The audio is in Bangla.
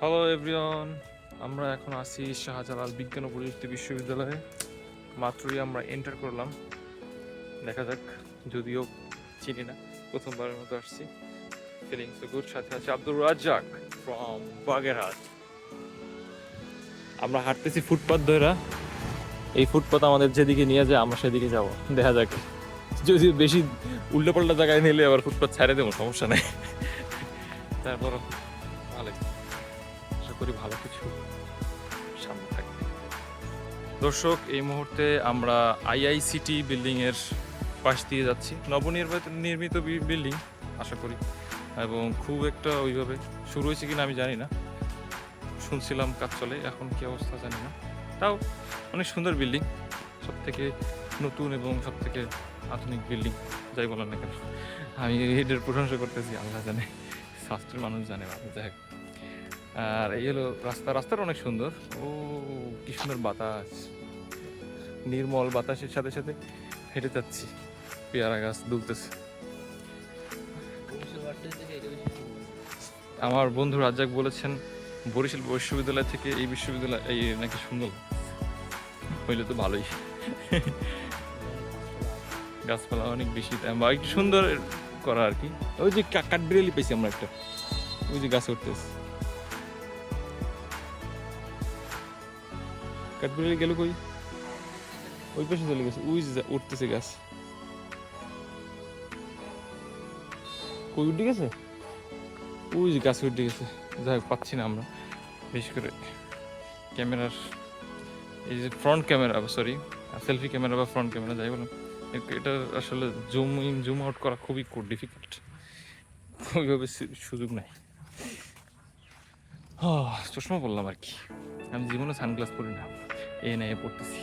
হ্যালো এভরিওয়ান, আমরা এখন আছি শাহজালাল বিজ্ঞান ও প্রযুক্তি বিশ্ববিদ্যালয়ে। মাত্রই আমরা এন্টার করলাম। দেখা যাক, যদিও চিনি না, প্রথমবারের মতো আসছি। Feeling so good. সাথে আছে আব্দুর রাজ্জাক ফ্রম বাগেরহাট। আমরা হাঁটতেছি ফুটপাথ ধরে। এই ফুটপাথ আমাদের যেদিকে নিয়ে যায় আমরা সেদিকে যাব। দেখা যাক, যদি বেশি উল্টোপাল্টা জায়গায় নিলে আবার ফুটপাথ ছেড়ে দেবো, সমস্যা নেই। তারপরও ভালো, আশা করি ভালো কিছু সামনে থাকবে। দর্শক, এই মুহূর্তে আমরা আইআইসিটি বিল্ডিংয়ের পাশ দিয়ে যাচ্ছি। নবনির্মিত বিল্ডিং আশা করি, এবং খুব একটা ওইভাবে শুরু হয়েছে কিনা আমি জানি না। শুনছিলাম কাজ চলে, এখন কি অবস্থা জানি না। তাও অনেক সুন্দর বিল্ডিং, সব থেকে নতুন এবং সব থেকে আধুনিক বিল্ডিং, যাই বলেন না কেন। আমি এটার প্রশংসা করতেছি, আল্লাহ জানে, শাস্ত্রের মানুষ জানে, মানুষ যাই হোক। আর এই হলো রাস্তাটা অনেক সুন্দর। ও কি সুন্দর বাতাস, নির্মল বাতাসের সাথে সাথে হেঁটে যাচ্ছি। পেয়ারা গাছ দুলতেছে। আমার বন্ধু রাজ্জাক বলেছেন বরিশাল বিশ্ববিদ্যালয় থেকে এই বিশ্ববিদ্যালয় এই নাকি সুন্দর, হইলে তো ভালোই। গাছপালা অনেক বেশি, বা একটু সুন্দর করা আর কি। ওই যে কাঠবিড়ালি পেয়েছি আমরা একটা, ওই যে গাছে উঠতেছে। কাঠবিড়ালি গেল কই? ওই পাশে চলে গেছে, ওই যে উঠতেছে গাছ। কই উঠে গেছে? ওই যে গাছে উঠে গেছে। যাই হোক, পাচ্ছি না আমরা, বিশেষ করে ক্যামেরার এই যে front camera, sorry selfie camera বা ফ্রন্ট ক্যামেরা যাই বলুন, এটা আসলে জুম ইন জুম আউট করা খুবই ডিফিকাল্ট, ওইভাবে সুযোগ নাই। চশমা পরলাম আর কি, আমি জীবনে সানগ্লাস পরি না, এ নিয়ে পড়তেছি।